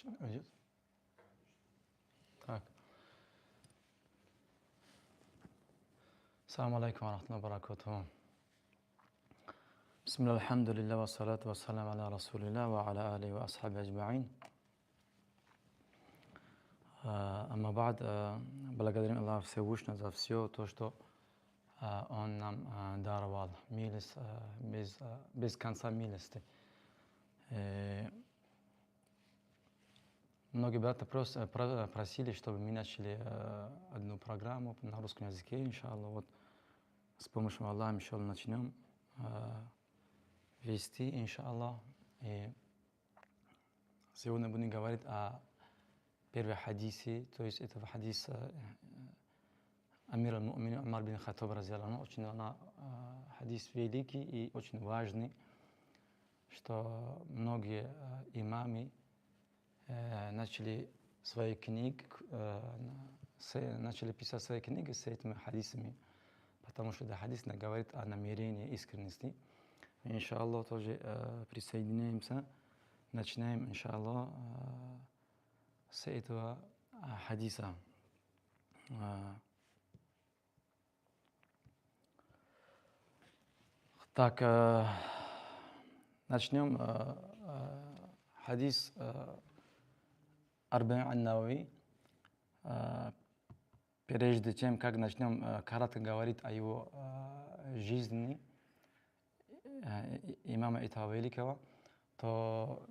Идет? Так. Ассаламу алейкум ва рахматуллахи ва баракатуху. Бисмилlah, алхамдулилlah, ва салату ва салам аля расулилlah, ва аля алейхи ва асхаби аджмаин. Амма бад, благодарим Аллаха Всевышнего за все то, что Он нам даровал. Милость, без конца милости. Многие браты просили, чтобы мы начали одну программу на русском языке, иншаллах. Вот с помощью Аллаха, иншаллах, начнем вести, иншаллах. И сегодня будем говорить о первом хадисе, то есть это хадис Амир аль-Му'минин Умар бин Хаттаб разъяллаху. Очень хадис великий и очень важный, что многие имамы начали начали писать свои книги с этими хадисами, потому что это хадис говорит о намерении искренности. Иншаллах, тоже присоединяемся, начинаем, иншаллах, с этого хадиса. Так, начнем хадис Арбаин ан-Навави. Прежде чем как начнем кратко говорить о его жизни, имама этого великого, то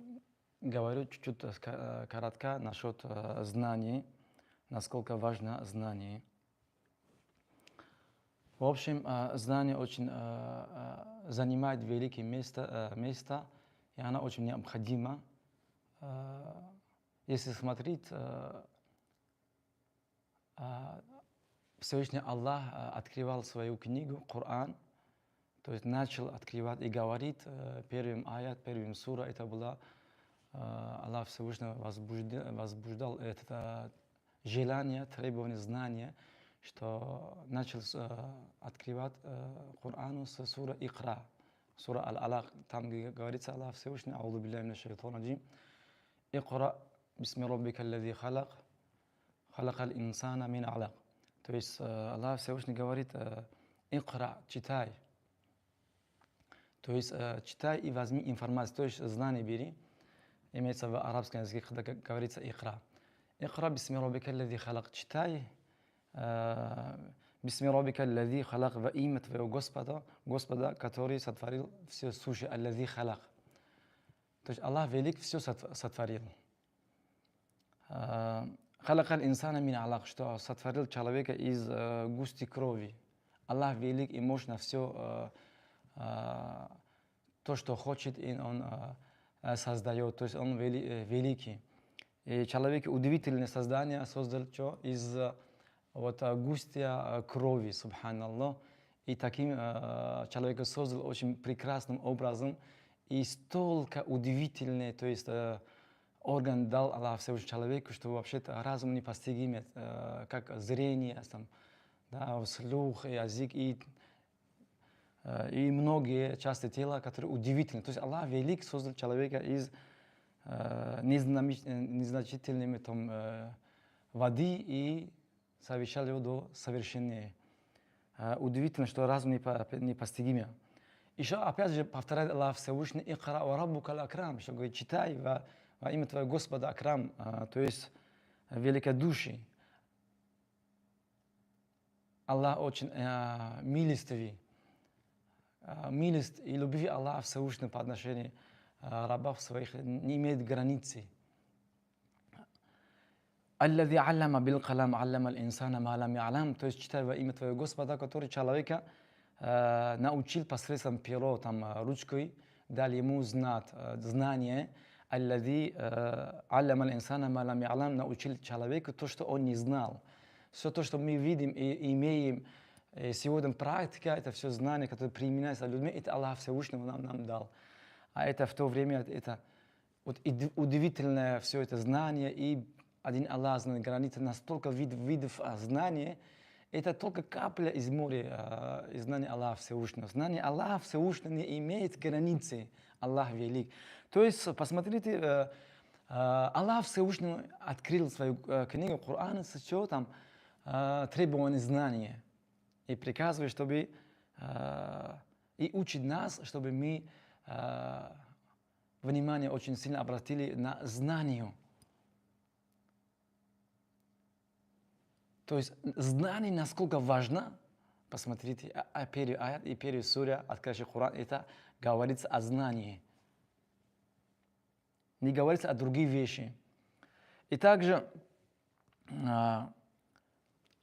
говорю чуть-чуть кратко насчет знаний, насколько важно знание. В общем, знание очень занимает великое место, и оно очень необходимо. Если смотреть, Всевышний Аллах открывал свою книгу, Коран, то есть начал открывать и говорит первым аят, первым сура, это было Аллах Всевышний возбуждал это желание, требование знания, что начал открывать Корану с сура Икра, сура Аль-Алак, там говорится Аллах Всевышний, аузу билляхи минаш шайтанир раджим, Икра бисми раббика аллази халак, халакал инсана мин алак. То есть Аллах Всевышний говорит, Икра, читай. То есть читай и возьми информацию, то есть знание бери. Имеется в арабском языке, когда говорится Икра. Икра бисми раббика аллази халак, читай. Бисми раббика аллази халак, во имя твоего Господа, который сотворил все сущее, аллази халак. То есть Аллах велик все сотворил. Халакал инсана мин алак, что сотворил человека из густой крови. Аллах велик и мощно все то, что хочет, и Он создает. То есть Он великий. И человек удивительное создание создал что? Из густой крови, субханаллах. И таким человека создал очень прекрасным образом. И столько удивительный, то есть орган дал Аллах Всевышний человеку, что вообще-то разум непостижим, как зрение, там, да, слух, язык и многие части тела, которые удивительны. То есть Аллах велик создал человека из незначительными воды и совершал его до совершения. Удивительно, что разум непостижим. Еще опять же повторяет Аллах Всевышний, «Икра ва раббука аль-акрам», что говорит, читай во имя твоего Господа Акрам, то есть великодушный. Аллах очень милостивый. Милость и любви Аллаха Всевышнего по отношению рабов своих не имеет границы. «Аллази аллама бил калам, аллама аль-инсана ма лам я'лам», то есть читай во имя твоего Господа, который человека научил посредством перо, ручкой, дал ему знание. Аллази аллама аль-инсана ма лам я'лам, научил человека то, что он не знал. Все то, что мы видим и имеем сегодня практика, это все знание, которое применяется людьми, это Аллах Всевышний нам дал. А это в то время, это удивительное все это знание, и один Аллах знает границы, настолько видов знания. Это только капля из моря знания Аллаха Всевышнего. Знание Аллаха Всевышнего не имеет границы. Аллах велик. То есть, посмотрите, Аллах Всевышний открыл свою книгу Корана с учетом требований знания и приказывает, чтобы и учит нас, чтобы мы внимание очень сильно обратили на знание. То есть знание насколько важно, посмотрите, первый аят и первый сура, открывающий Коран, это говорится о знании. Не говорится о других вещах. И также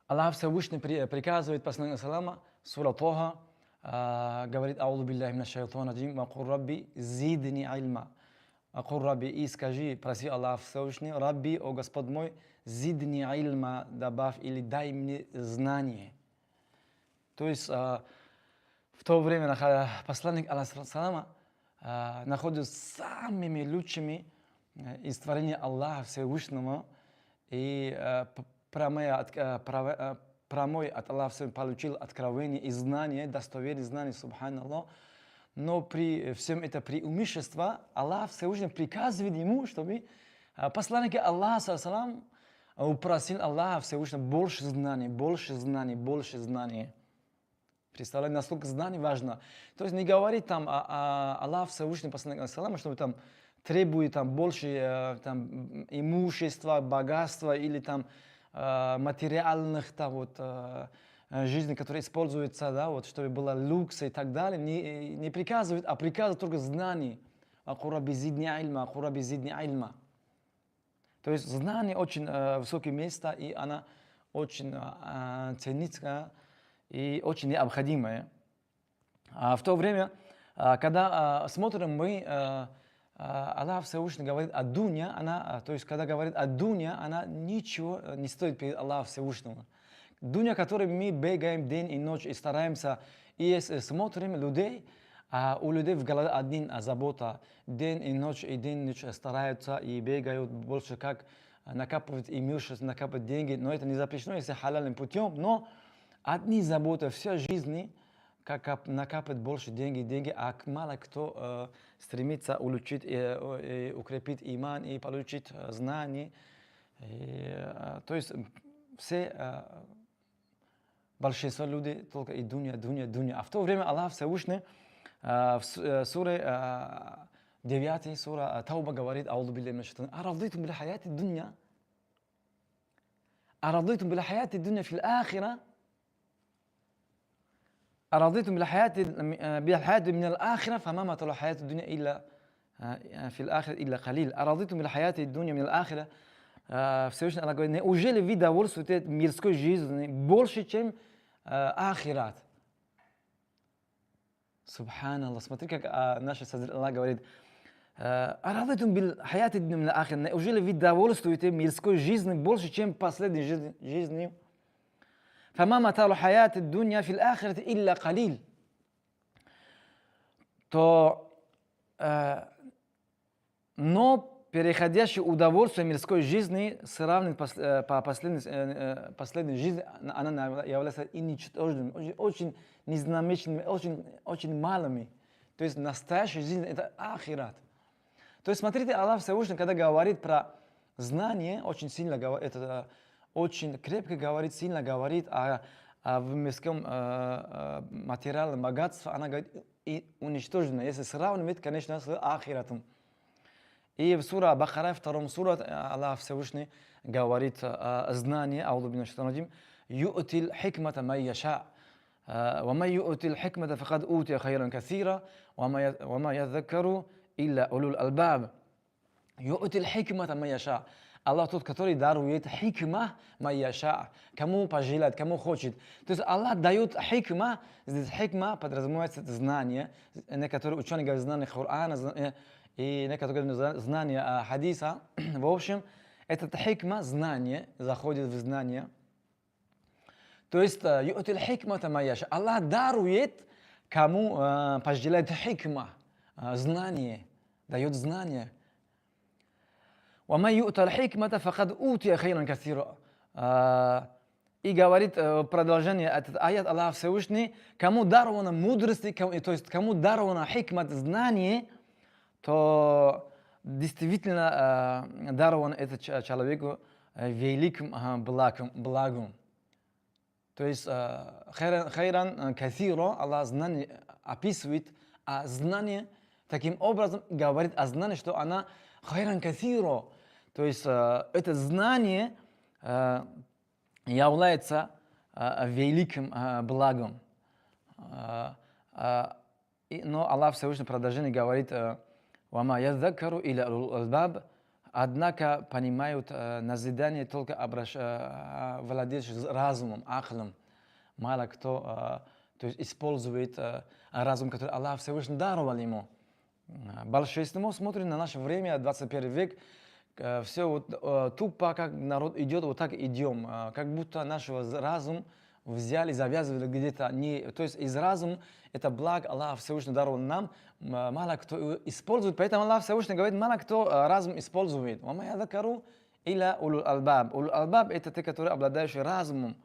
Аллах Всевышний приказывает посланнику салама, сура Тоха, говорит: «Аузу биллахи минаш шайтанир раджим, ва кул рабби зидни ильма». Акул рабби, и скажи, проси Аллах Всевышний: «Рабби, о Господь мой, зидни ильма, добавь или дай мне знание». То есть в то время посланник Аллаха находится самыми лучшими из творения Аллаха Всевышнего, и прямой от Аллаха получил откровение и знание, достоверные знания, субханаллах. Но при всем это преимущество Аллах Всевышний приказывает ему, чтобы посланник Аллаха упросил Аллаха Всевышнего больше знаний, больше знаний, больше знаний. Представляете, насколько знание важно. То есть не говорит там Аллах Всевышний посланник Аллаха, чтобы там требует там больше там имущества, богатства или там материальных там вот жизни, которые используются, да, вот, чтобы было люкс и так далее, не приказывает, а приказывает только знание. Акура безидни ильма, акура безидни ильма. То есть знание очень высокое место, и она очень ценится и очень необходимая. А в то время, когда смотрим мы, Аллах Всевышний говорит о дуня, то есть когда говорит о дуня, она ничего не стоит перед Аллахом Всевышнего. Дуня, которой мы бегаем день и ночь и стараемся, и смотрим людей, а у людей в голове один забота. День и ночь стараются и бегают больше, как накапывать имущество, накапывать деньги. Но это не запрещено, если халяльным путем. Но одни заботы всей жизни, как накапать больше деньги, а мало кто стремится улучшить и укрепить иман и получить знания. То есть все большинство людей только и дуня. А в то время Аллах Всевышний в суре 9 сура Тауба говорит: «Аузу биллахи минаш шайтанир раджим. Арадитум бил хаяти дунья. Арадитум бил хаяти дунья фил ахира. أرضيتم بالحياة من الآخرة فما متاع الحياة الدنيا إلا في الآخرة إلا قليل. أرضيتم بالحياة الدنيا من الآخرة». Всевышний Аллах говорит: неужели вы довольствуетесь мирской жизнью больше, чем ахират? Субханаллах. Смотри, как наш Создатель Аллах говорит: «Арадитум билхаяти дунья мин аль-ахира». Неужели вы довольствуетесь мирской жизнью больше, чем последней жизнью? فما متاع الحياة الدنيا في الآخرة إلا قليل. То, но переходящее удовольствие мирской жизни сравнить по последней жизни, она является и ничтожными, очень незначительными, очень малыми. То есть настоящая жизнь — это ахират. То есть смотрите, Аллах Всевышний, когда говорит про знание, очень сильно говорит, это очень крепко говорит, сильно говорит о мирском материальном богатстве. Она говорит и уничтожено, если сравнивать, конечно, с ахиратом. И в сура Бахара, 2 сура, Аллах Всевышний говорит о знании, аузу биллахи минаш шайтанир раджим: «Ю'тил хикмата ман яша, ва ман ю'тил хикмата факад утия хайран касира, ва ма ядзаккару илля улул албаб». Ю'тил хикмата ман яша. Аллах тот, который дарует хикма ман яша, кому пожелает, кому хочет. То есть Аллах дает хикма. Здесь хикма подразумевается знание. Некоторые ученые говорят знание Корана, и некоторые говорят знание хадиса. В общем, этот хикма, знание, заходит в знание. То есть ю'тил хикмата ман яша. Аллах дарует, кому пожелает хикма, знание, дает знание. وَمَنْ يُؤْتَ الْحِكْمَةَ فَقَدْ أُوتِيَ خَيْرًا كَثِيرًا. И говорит продолжение этот аят Аллах Всевышний: кому дарована мудрость, то есть кому дарована хикмат, знание, то действительно дарован этот человеку великим благом. То есть хайран кафиро, Аллах знание описывает, а знание таким образом говорит о знании, что она хайран кафиро. То есть это знание является великим благом. Но Аллах Всевышний в продолжении говорит: «Вама ядзакару иля аль-албаб», однако понимают назидание только владеющие разумом, ахлом. Мало кто то есть использует разум, который Аллах Всевышний даровал ему. Большинство смотрит на наше время, 21 век, все вот, тупо, как народ идет, вот так идем. Как будто наш разум взяли, завязывали где-то. То есть из разума это благо Аллах Всевышний даровал нам, мало кто его использует. Поэтому Аллах Всевышний говорит, мало кто разум использует. «Вама ядзакару илля улул албаб». Улул албаб это те, которые обладающие разумом.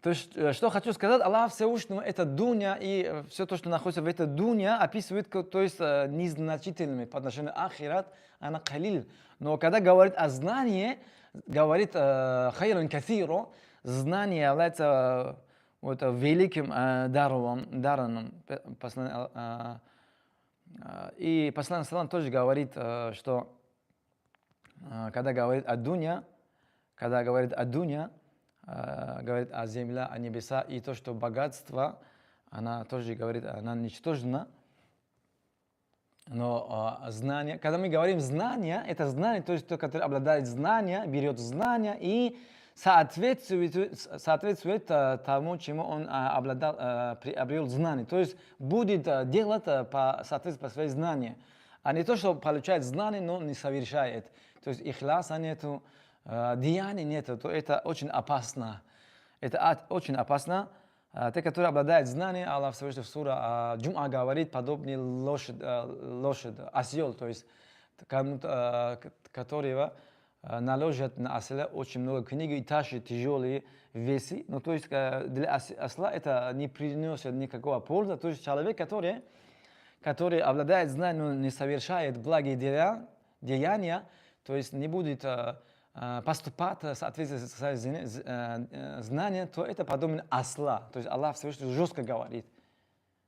То есть, что хочу сказать, Аллах Всевышнего, это дуня, и все то, что находится в этой дуне, описывает, то есть, незначительными по отношению к ахират, она калил. Но когда говорит о знании, говорит хайран кафиро, знание является вот, великим даром. И посланник Салам тоже говорит, что когда говорит о дуне, говорит о земле, о небеса, и то, что богатство, она тоже говорит, она ничтожна. Но знание, когда мы говорим знание, это знание, то есть тот, который обладает знанием, берет знания и соответствует тому, чему он приобрел знание. То есть будет делать по соответствию своим знаниям. А не то, что получает знание, но не совершает. То есть ихляса нету, деяний нету, то это очень опасно. Это очень опасно. Те, которые обладают знанием, Аллах Всевышний в сура Джум'а говорит, подобный лошадь, осел, то есть которого наложат на осла очень много книг и тащат тяжелые весы. Но то есть для осла это не приносит никакого пользы. То есть человек, который обладает знанием, но не совершает благие деяния, то есть не будет поступать в соответствии с знанием, то это подобно осла. То есть Аллах Всевышний жестко говорит.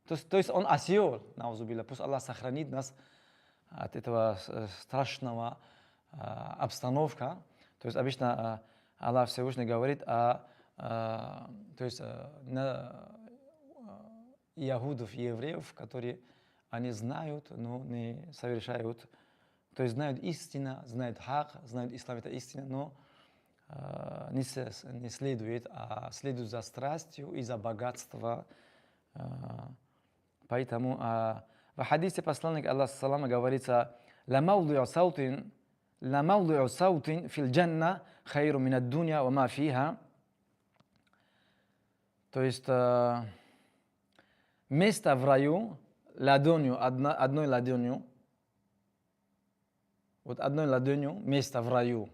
То есть он осел, наузубилля. Пусть Аллах сохранит нас от этого страшного обстановка. То есть обычно Аллах Всевышний говорит на иудов и евреев, которые они знают, но не совершают. То есть знают истину, знают хак, знают ислам это истина, но не следует, а следует за страстью и за богатством. Поэтому в хадисе посланника Аллаха салама говорится: «Ла мавди'у саутин фил джанна хайру мин ад-дунья ва ма фиха». То есть место в раю, одной ладонью, вот одной ладонью место в раю.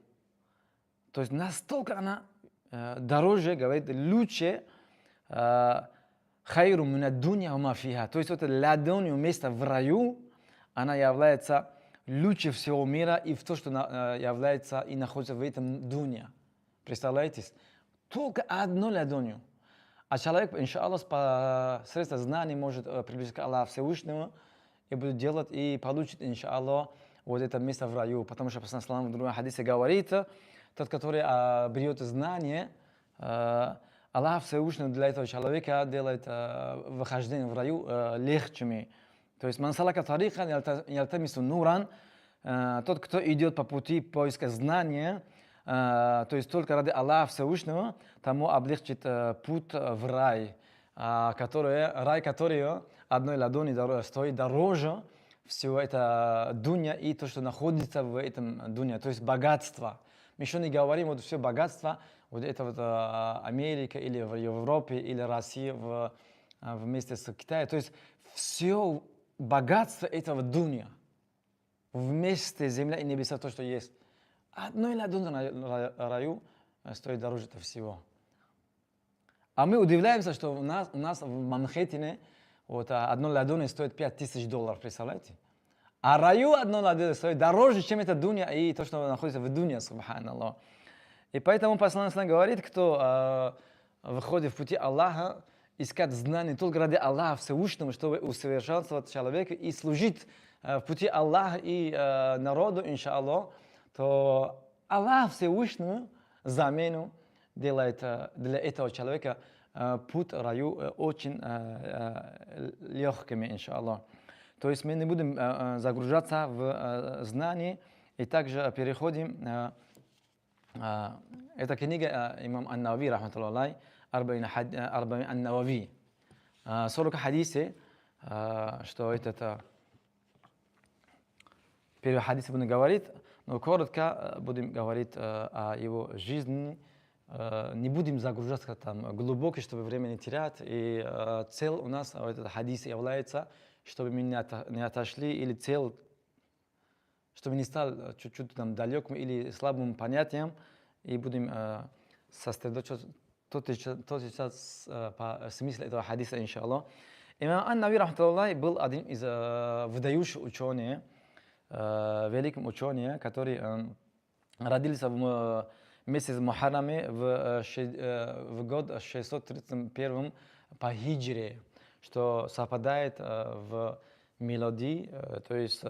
То есть настолько она дороже, говорит, лучше хайру мин ад-дунья ва ма фиха. То есть вот ладонью место в раю, она является лучше всего мира и в то, что является и находится в этом дуне. Представляете? Только одной ладонью. А человек, иншаллах, по средствам знаний может приблизиться к Аллаху Всевышнему и будет делать, и получит, иншаллах, вот это место в раю. Потому что посланник в другом хадисе говорит, тот, который берет знание, Аллах Всевышний для этого человека делает выхождение в раю легче. То есть мансалака тарикан ялтамису нуран, тот, кто идет по пути поиска знания, то есть только ради Аллаха Всевышнего, тому облегчит путь в рай, который одной ладони стоит дороже всего это дуня и то, что находится в этом дуне, то есть богатство. Мы еще не говорим, вот все богатство, вот это вот Америка или в Европе, или Россия вместе с Китаем. То есть все богатство этого дуня, вместе земля и небеса, то, что есть. Одной ладони на раю стоит дороже всего. А мы удивляемся, что у нас в Манхэттене вот одной ладони стоит $5000, представляете? А раю одно надо стоит дороже, чем эта дунья и то, что находится в дунья, субханаллах. И поэтому посланник говорит, кто выходит в пути Аллаха, искать знания только ради Аллаха Всевышнего, чтобы усовершенствовать человека и служить в пути Аллаха и народу, иншаллах, то Аллах Всевышнему замену делает для этого человека путь в раю очень легкими, иншаллах. То есть мы не будем загружаться в знания и также переходим. Это книга имам Ан-Навави, рахматуллахи, Арбаин Ан-Навави. 40 хадисы, что это первый хадис будем говорить, но коротко будем говорить о его жизни. Не будем загружаться там глубоко, чтобы время не терять. И цель у нас этот хадис является, чтобы мы не отошли, или цель, чтобы не стал чуть-чуть там далеким или слабым понятием, и будем сосредоточиться сейчас по смыслу этого хадиса, иншаллах. Имам Ан-Нави, рахматуллахи, был один из выдающих ученых, великим ученым, который родился в месяц Мухарраме в год 631 по хиджре, что совпадает в мелодии, то есть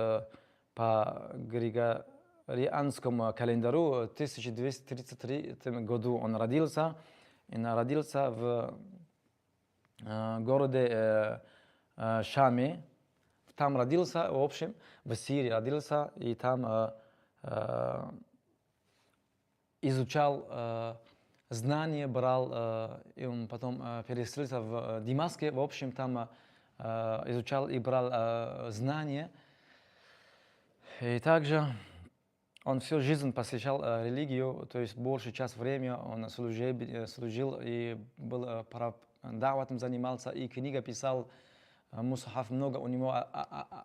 по григорианскому календарю 1233 году он родился. И родился в городе Шаме. Там родился, в общем, в Сирии родился, и там изучал знания, брал, и он потом переселился в Дамаске, в общем, там изучал и брал знания. И также он всю жизнь посвящал религию, то есть большую часть времени он служил и был даватом занимался, и книга писал, мусхаф много у него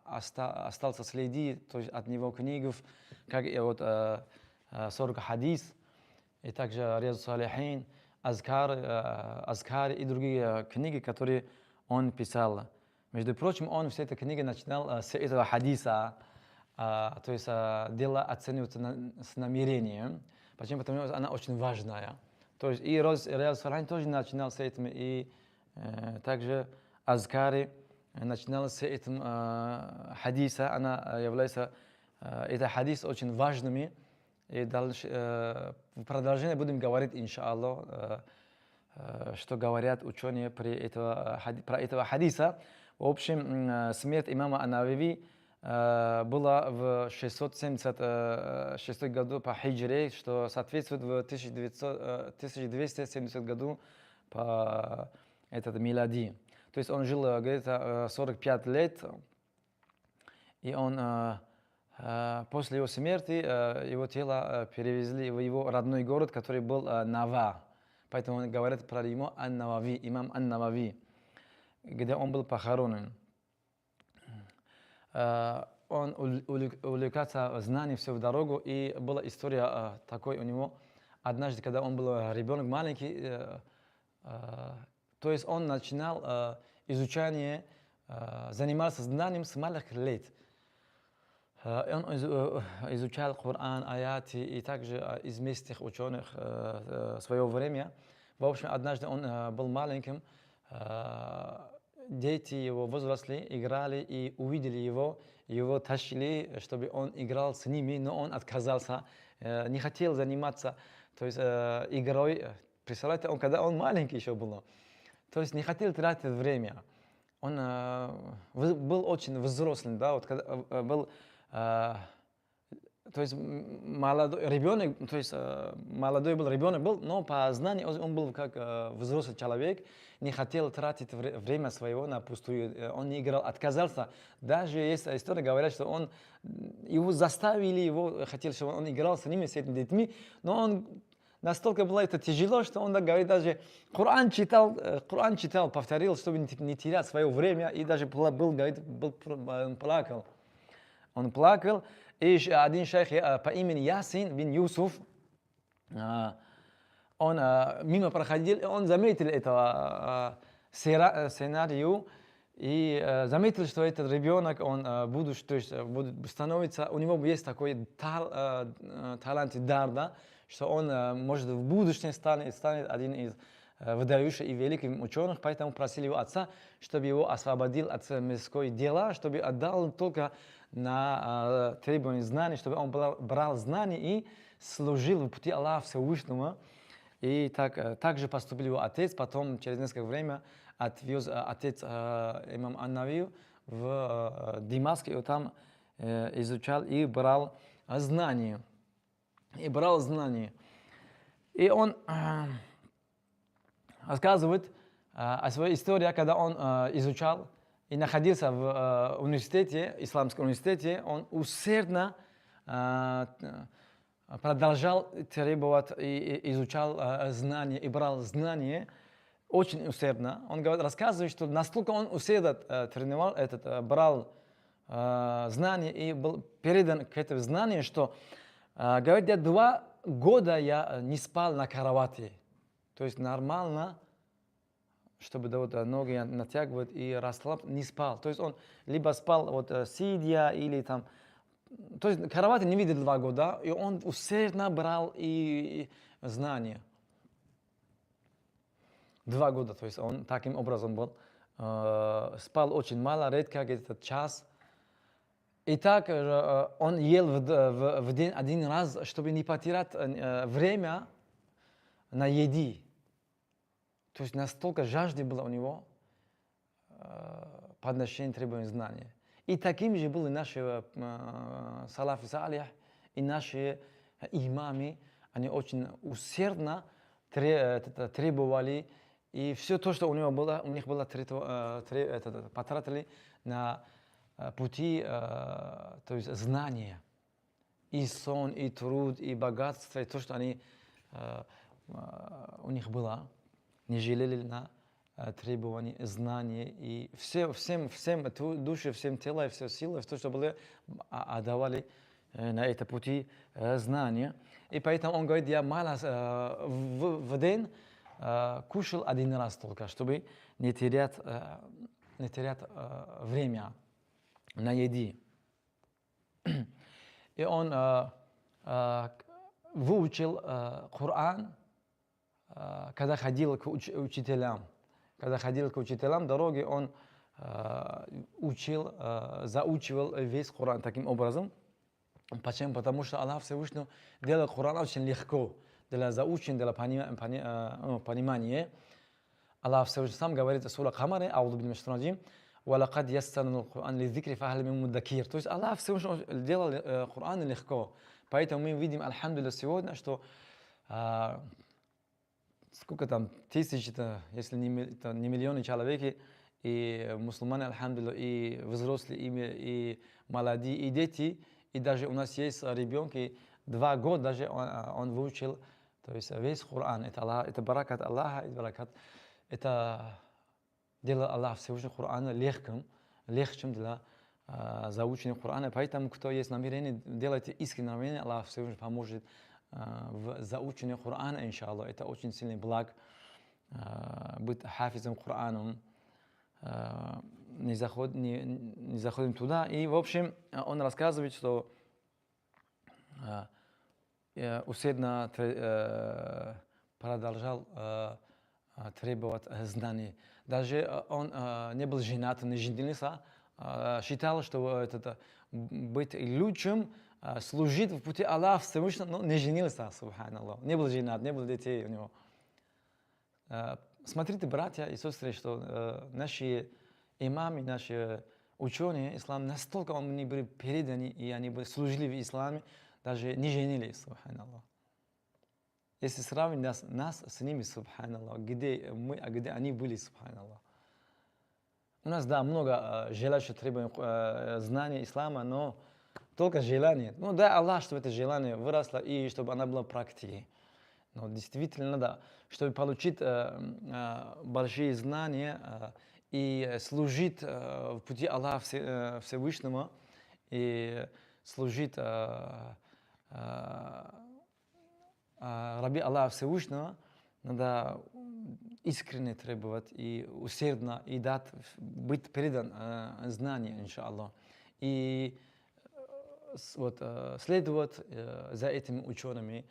остался следы, то есть от него книг, как и вот 40 хадис, и также Риаду Салихин, Азкар и другие книги, которые он писал. Между прочим, он все эти книги начинал с этого хадиса, то есть дело оценивается с намерением. Почему? Потому что она очень важная. То есть и Риаду Салихин тоже начинал с этим, и также Азкари начинал с этим хадиса. Она является, это хадис очень важными. И дальше, в продолжении будем говорить, иншаллах, что говорят ученые про этого хадиса. В общем, смерть имама Ан-Навави была в 676 году по хиджре, что соответствует в 1270 году по милади. То есть он жил где-то 45 лет, и он после его смерти его тело перевезли в его родной город, который был Нава. Поэтому говорят про него Ан-Навави, имам Ан-Навави, где он был похоронен. Он увлекался знанием все в дорогу, и была история такой у него. Однажды, когда он был ребенок маленький, то есть он начинал изучение, занимался знанием с маленьких лет. Он изучал Коран, аяты и также известных ученых своего времени. В общем, однажды он был маленьким, дети его возросли, играли и увидели его тащили, чтобы он играл с ними, но он отказался, не хотел заниматься, то есть игрой. Представляете, когда он маленький еще был, то есть не хотел тратить время. Он был очень взрослым, да, вот когда был, то есть молодой ребенок, то есть молодой был ребенок был, но по знанию он был как взрослый человек, не хотел тратить время своего на пустую, он не играл, отказался. Даже есть история, говорят, что его заставили, его хотели, чтобы он играл с ними, с этими детьми, но он настолько было это тяжело, что он говорит, даже Коран читал, повторил, чтобы не терять свое время, и даже он плакал. Он плакал, и один шейх по имени Ясин бин Юсуф, он мимо проходил, и он заметил это сценарию, И заметил, что этот ребенок, он будущий, то есть становится, у него есть такой талант и дар, да, что он может в будущем станет один из выдающихся и великих ученых, поэтому просили его отца, чтобы его освободил от мирской дела, чтобы отдал только на требование знаний, чтобы он брал знания и служил в пути Аллаха Всевышнего. И также поступил его отец, потом через несколько времени отвез отец имам Ан-Навию в Дамаск, и там изучал и брал знания. И он рассказывает о своей истории, когда он изучал и находился в университете, исламском университете, он усердно продолжал требовать и изучал знания, и брал знания очень усердно. Он рассказывает, что настолько он усердно тренировал, брал знания и был передан к этому знанию, что, говорит, я 2 года я не спал на кровати. То есть нормально, чтобы ноги натягивать и расслабиться, не спал. То есть он либо спал сидя или там. То есть кровати не видел 2 года, и он усердно брал и знания. 2 года, то есть он таким образом был. Спал очень мало, редко, где-то час. И так он ел в день 1 раз, чтобы не потерять время на еде. То есть настолько жажды было у него по отношению требований знания. И таким же были наши салафи салих и наши имамы. Они очень усердно требовали, и все то, что у них было потратили на пути, то есть знания. И сон, и труд, и богатство, и то, что у них было, не жалели на требований, знаний, и всем душе, всем тело, и все силы, все, что были, отдавали на это пути знания. И поэтому он говорит, я мало в день кушал 1 раз только, чтобы не терять время на еде. И он выучил Коран, когда ходил к учителям. Когда ходил к учителям дороги, он заучивал весь Коран таким образом. Почему? Потому что Аллах Всевышний делал Коран очень легко для заучения, для понимания. Аллах Всевышний сам говорит в суре Камаре, аузу билляхи минаш шайтанир раджим, وَلَقَدْ يَسَّرْنَا الْقُرْآنَ لِلذِّكْرِ فَهَلْ مِن مُدَّكِرٍ. То есть Аллах Всевышний делал Коран легко. Поэтому мы видим, альхамдулилля, сегодня, что сколько там тысяч, если не миллионы человек, и мусульмане, альхамдулилля, и взрослые, и молодые, и дети, и даже у нас есть ребенки, 2 года даже он выучил, то есть весь Коран. Это баракат Аллаха, это делал Аллах Всевышний Коран легче для заучения Корана. Поэтому, кто есть намерение, делайте искреннее намерение, Аллах Всевышний поможет в заучении Корана, иншаллах. Это очень сильный благ, быть хафизом Кораном. Не заходим туда. И, в общем, он рассказывает, что усердно продолжал требовать знаний. Даже он не был женат, не женился, считал, что быть лучшим, служить в пути Аллаха Всевышнего, но не женился, субханаллах. Не был женат, не было детей у него. Смотрите, братья и сестры, что наши имамы, наши ученые, ислам, настолько они были переданы, и они были служили в исламе, даже не женились, субханаллах. Если сравнить нас с ними, субханаллах, где мы, а где они были, субханаллах. У нас, да, много желающих требуем знания ислама, но только желание. Ну, дай Аллах, чтобы это желание выросло и чтобы оно было практикой. Но действительно надо, чтобы получить большие знания и служить в пути Аллаха Всевышнего, и служить раби Аллаха Всевышнего, надо искренне требовать и усердно и дать, быть предан знанию, иншаллах. И вот, следовать за этими учеными,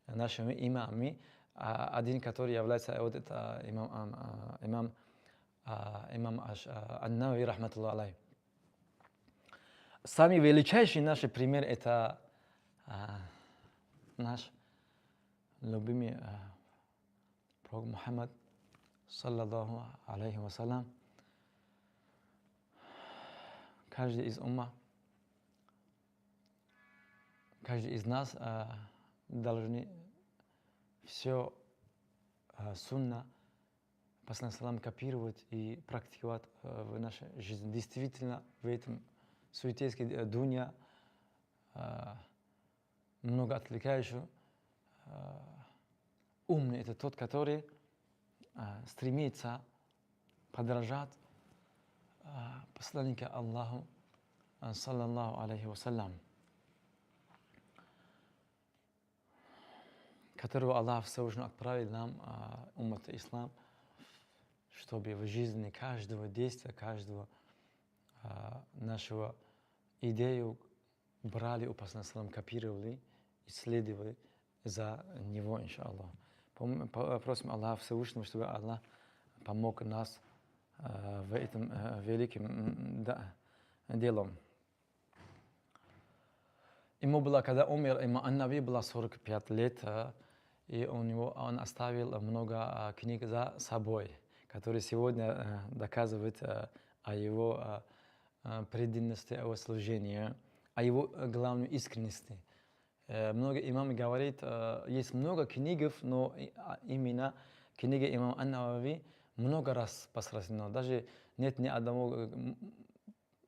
нашими имамами. Один, который является вот это имам Ан-Навави, рахматуллах алейх. Самый величайший наш пример это наш любимый пророк Мухаммад, саллаллаху алейхи вассалям. Каждый из умма, каждый из нас должны все сунна посланца копировать и практиковать в нашей жизни. Действительно, в этом суетейской дуне много отвлекающего. Умный – это тот, который стремится подражать посланнику Аллаху, саллаллаху алейхи вассалям, которого Аллах Всевышний отправил нам, уммат ислам, чтобы в жизни каждого действия, каждого нашего идею брали у посланца, копировали, исследовали за него, иншаллах. Просим Аллаха Всевышнего, чтобы Аллах помог нас в этом великим делом. Ему было, когда умер имам Ан-Навави, было 45 лет, и он оставил много книг за собой, которые сегодня доказывают о его преданности, о его служении, о его главной искренности. Много имамов говорят, есть много книг, но именно книга имама Ан-Навави много раз посвящена. Даже нет ни одного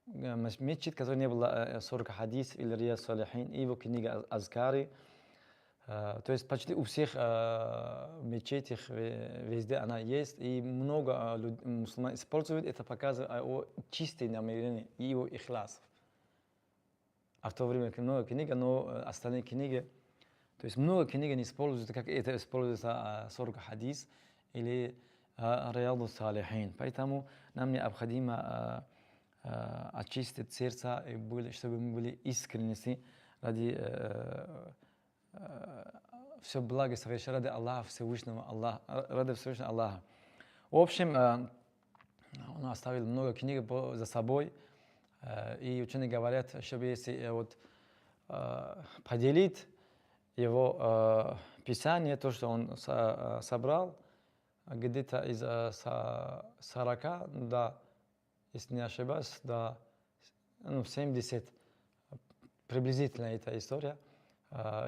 мечеть, который не было 40 хадис или Рияд Салихин, его книга Азкари. То есть почти у всех мечетей везде она есть, и много мусульман используют это, показывает о чистой намерении и его ихлас. А в то время много книг, но остальные книги, то есть много книг не используются, как это используется 40 хадис или Рияд Салихин. Поэтому нам необходимо очистить сердце, чтобы мы были искренности ради все благо совершать ради Аллаха Всевышнего, ради Всевышнего Аллаха. В общем, он оставил много книг за собой, и ученые говорят, чтобы если вот поделить его писание, то, что он собрал, где-то из 40 до, если не ошибаюсь, до 70, приблизительно эта история,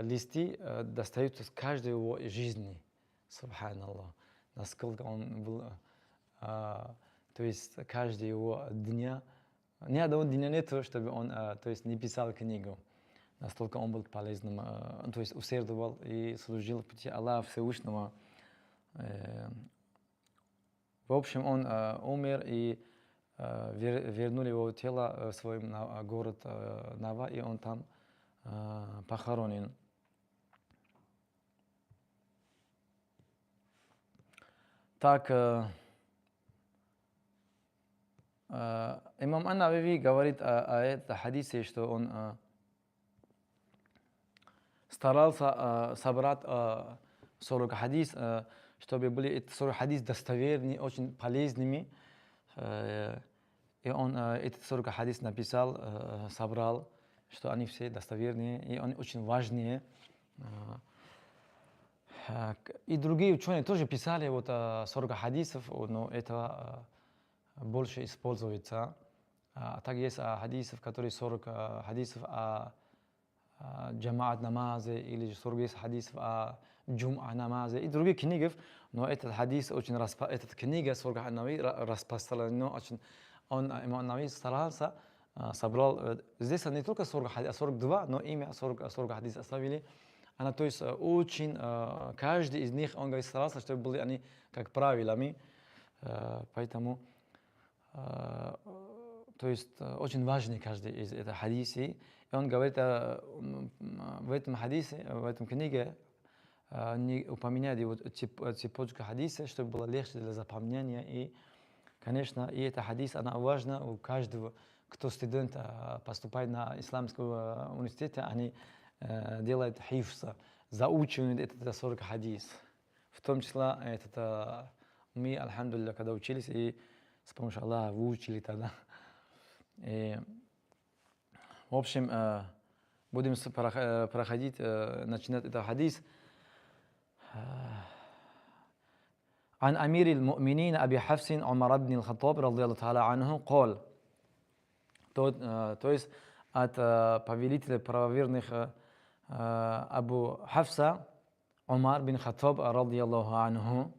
листы достаются с каждой его жизни. Субханаллах. Насколько он был, то есть каждый его дня, ни одного дня нет, чтобы он то есть не писал книгу. Настолько он был полезным, то есть усердовал и служил в пути Аллаха Всевышнего. В общем, он умер, и вернули его тело в свой город Нава, и он там похоронен. Так, имам Ан-Навави говорит о этом хадисе, что он старался собрать 40 хадис, чтобы были эти 40 хадис достоверными, очень полезными. И он эти 40 хадис написал, собрал, что они все достоверные, и они очень важные. И другие ученые тоже писали вот 40 хадисов, но это больше используется. Так есть хадисов, которые 40 хадисов о джамаат намазе, или 40 хадисов о джум'a намазе, и другие книги. Но этот хадис очень эта книга 40 Ан-Навави распространена очень. Имам Ан-Навави старался, собрал, здесь не только 40 хадис, а 42, но имя 40 хадис оставили. Она, то есть, очень, каждый из них, он говорит, старался, чтобы были они как правилами. Поэтому, то есть, очень важный каждый из этих хадисов. И он говорит, в этом хадисе, в этом книге, не упоминает его цепочку хадиса, чтобы было легче для запоминания. И, конечно, и эта хадис, она важна у каждого, кто студент поступает на исламский университет, они делают хифса, заучивают этот 40 хадис. В том числе этот, мы, альхамдулилля, когда учились, и с помощью Аллаха выучили тогда. И, в общем, будем проходить, начинать этот хадис. عن أمير المؤمنين أبي حفص عمر بن الخطاب رضي الله تعالى عنه قال. То есть от повелителя правоверных Абу Хафса Умар бин Хаттаб رضي الله عنه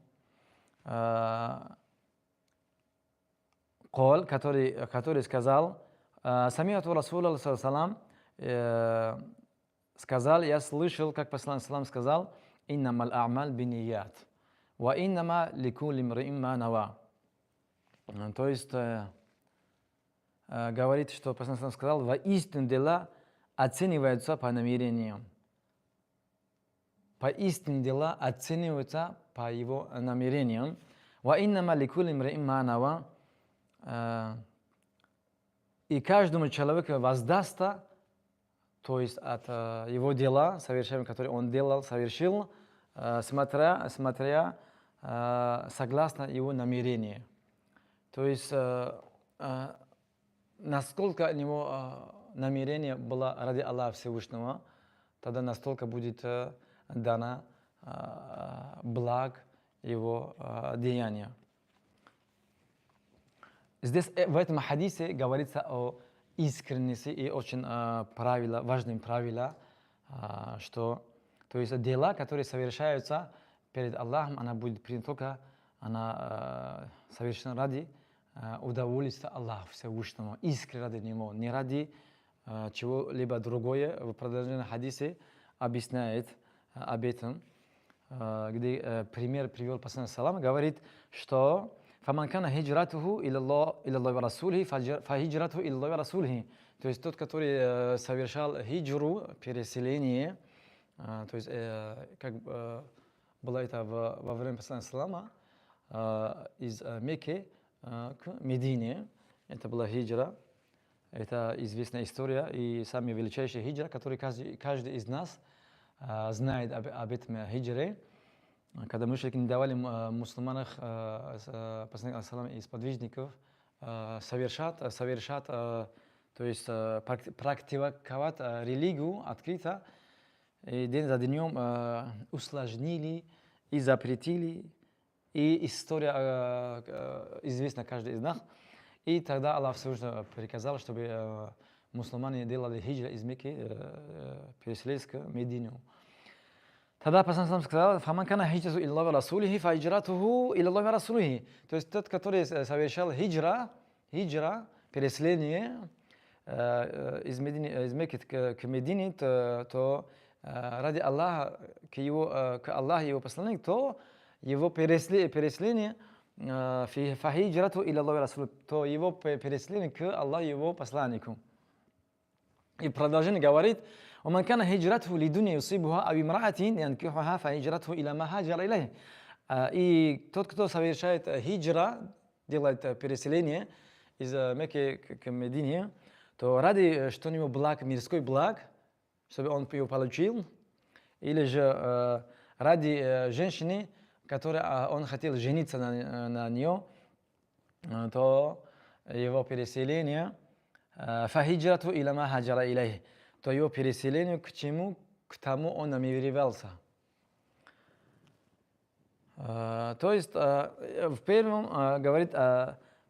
قال, который сказал: «Самиату Расула саллам сказал, я слышал, как посланник саллам сказал: иннамал а'маль бинният, ва иннама ликулли имриин ма нава». То есть говорит, что посланник саллам сказал: воистину дела оцениваются по намерениям. Поистине дела оцениваются по его намерениям. Ва иннама ликулли имриин ма нава. И каждому человеку воздастся, то есть от его дела, совершения, которые он делал, совершил, смотря согласно его намерению. То есть насколько у него намерение было ради Аллаха Всевышнего, тогда настолько будет дано благ его деяния. Здесь в этом хадисе говорится о искренности и очень важным правилом, что то есть дела, которые совершаются перед Аллахом, она будет принята только, она совершена ради удовольствия Аллаха Всевышнего, искренне ради Него, не ради чего-либо другое. В продолжении хадисе объясняет об этом, где пример привел посланник салам, говорит, что فَمَنْ كَانَ هِجْرَتُهُ إِلَى اللَّهِ وَرَسُولِهِ فَهِجْرَتُهُ إِلَى اللَّهِ وَرَسُولِهِ. То есть тот, который совершал хиджру, переселение, то есть как было это во время посланника салама, из Мекки к Медине, это была хиджра, это известная история и самая величайшая хиджра, которую каждый из нас знает об этом хиджре. Когда мушрики не давали мусульманам, посланнику салам и сподвижников совершать, то есть практиковать религию открыто, и день за днем усложнили и запретили, и история известна каждый из нас. И тогда Аллах Всевышний приказал, чтобы мусульмане делали хиджра из Мекки, переселились к Медину. Тогда посланник сказал: «Фаман кана хиджрату илля Аллахи ва расулихи, фа хиджратуху илля Аллахи ва расулихи». То есть тот, который совершал хиджра, переселение из Мекки к Медине, то ради Аллаха, к Аллаху и его посланнику, то его переселение фа хиджрату илля Аллахи ва расулихи, то его переселение к Аллаху и его посланнику. И продолжение говорит: ومن كان هجرته لدنيا يصيبها أو امرأة ينكحها فهجرته إلى ما هاجر إليه. И тот, кто совершает хиджра, делает переселение из Мекки к Медине, то ради что-нибудь благ, мирской благ, чтобы он его получил, или же ради женщины, которой он хотел жениться на нее, то его переселение فهجرته إلى ما هاجر إليه, то его переселению к чему? К тому он намеревался. То есть в первом говорит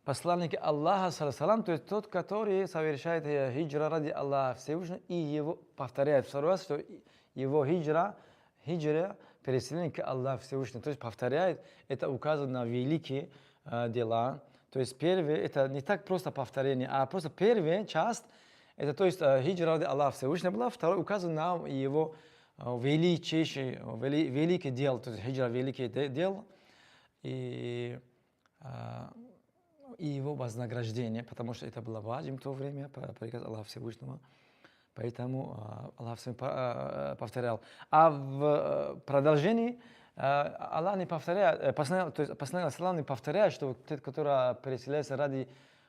посланник Аллаха, саллам, то есть тот, который совершает хиджра ради Аллаха Всевышнего, и его повторяет второй раз, что его хиджра, переселение к Аллаху Всевышнему, то есть повторяет, это указывает на великие дела. То есть первое, это не так просто повторение, а просто первая часть, это то есть хиджра ради Аллаха Всевышнего была, второй указывает на его великий дел, то есть хиджра великий дел, и его вознаграждение, потому что это было важным в то время, приказ Аллаха Всевышнего. Поэтому Аллах всем повторял. А в продолжении Аллах не повторяет, посланник Аллах не повторяет, что тот, который переселяется ради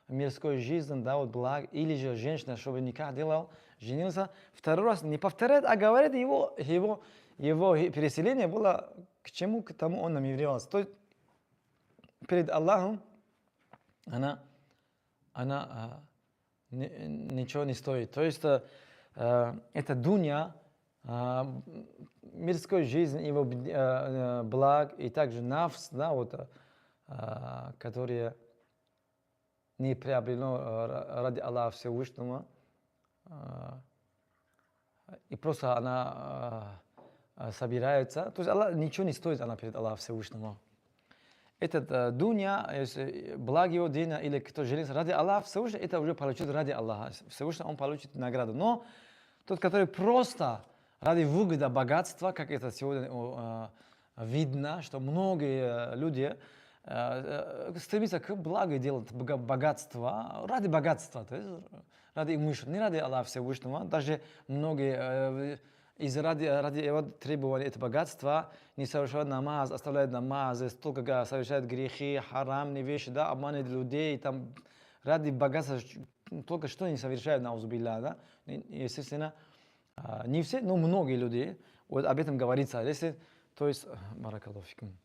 мирской жизни, да, вот благ, или же женщина, чтобы никак делал, женился, второй раз не повторяет, а говорит, его переселение было к чему, к тому он намеревался. То есть перед Аллахом она ничего не стоит. То есть это дунья, мирской жизнь, его благ, и также нафс, да, вот, которые не приобрело ради Аллаха Всевышнего, и просто она собирается. То есть Аллах ничего не стоит, она перед Аллахом Всевышнего. Этот дунья, благ его день, или кто женится ради Аллаха Всевышнего, это уже получит ради Аллаха Всевышнего, он получит награду. Но тот, который просто ради выгода, богатства, как это сегодня видно, что многие люди стремятся к благу делать богатство, ради богатства, то есть ради имущества, не ради Аллаха Всевышнего. Даже многие ради его требования этого богатства не совершают намаз, оставляют намазы, столько совершают грехи, харамные вещи, да, обманывают людей, там, ради богатства только что не совершают, наузубилля, да. Естественно, не все, но многие люди, вот об этом говорится. Если, то есть, баракаллаху фикум.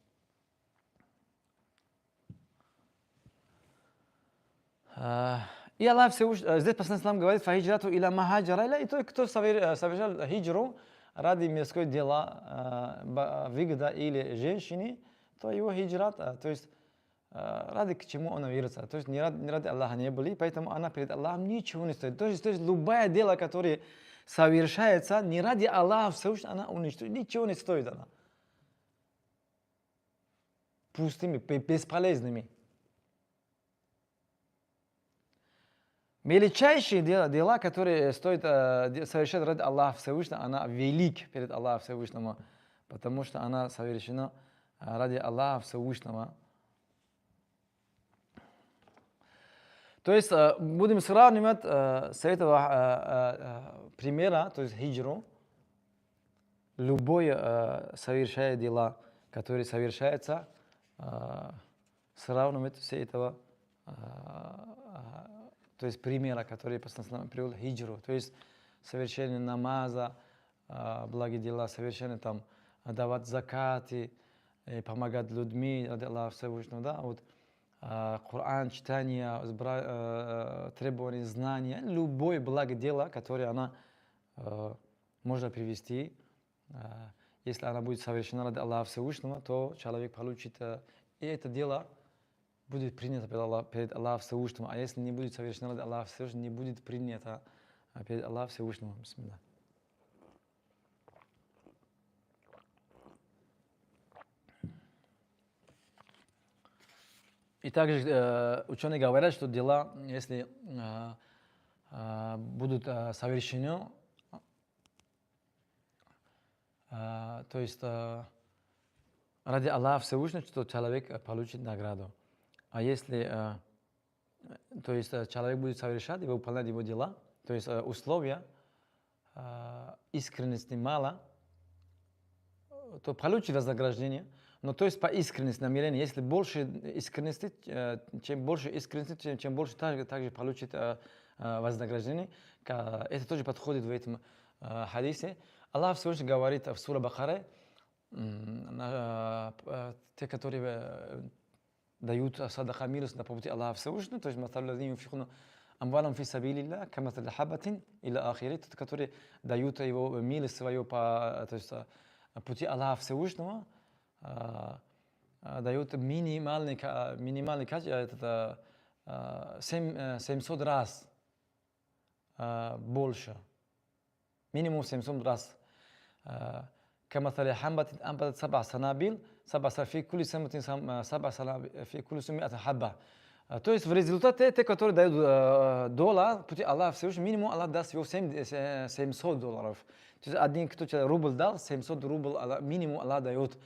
И Аллах Всевышний, здесь посланник говорит, фахиджрату иля махаджара, и тот, кто совершал хиджру ради мирской дела, выгода или женщины, то его хиджрат, то есть ради к чему она верится. То есть не ради Аллаха не были, поэтому она перед Аллахом ничего не стоит. То есть любое дело, которое совершается не ради Аллаха Всевышнего, она уничтожит, ничего не стоит она. Пустыми, бесполезными. Величайшие дела, которые стоит совершать ради Аллаха Всевышнего, она велик перед Аллахом Всевышним, потому что она совершена ради Аллаха Всевышнего. То есть будем сравнивать с этого примера, то есть хиджру, любое совершая дела, которые совершаются, сравнивать с этого то есть примера, который посланник привел хиджру, то есть совершение намаза, благие дела, совершение там давать закаты, помогать людьми, ради Аллаха Всевышнего, да, вот Коран, читание, требование знания, любое благое дело, которое она можно привести, если она будет совершена ради Аллаха Всевышнего, то человек получит, и это дело будет принято перед Аллахом Всевышним, а если не будет совершено ради Аллаха Всевышнего, не будет принято перед Аллахом Всевышним. Бисмилlah. И также ученые говорят, что дела, если будут совершены, то есть ради Аллаха Всевышнего, то человек получит награду. А если то есть человек будет совершать и выполнять его дела, то есть условия, искренности мало, то получит вознаграждение. Но то есть по искренности намерения, если больше искренности, чем больше искренности, чем больше также получит вознаграждение. Это тоже подходит в этом хадисе. Аллах Всевышний говорит в суре Бакаре, те, которые дают садака милость на пути Аллаха Всевышнего, то есть амвалам фи сабилилля, каматаль хабатин или ахири, тот, который дают его милость свою по пути Аллаха Всевышнего, дают минимальный качество, 700 раз больше, минимум 700 раз. كمثل حبة أنبتت سبع سنابل في كل سنة سبع سنابل في كل سنة حبة. То есть в результате те, которые дают доллар, пути Аллаха Всевышнего, минимум Аллах даст его $700. То есть один, кто рубль дал, 700 рубль минимум Аллах дает.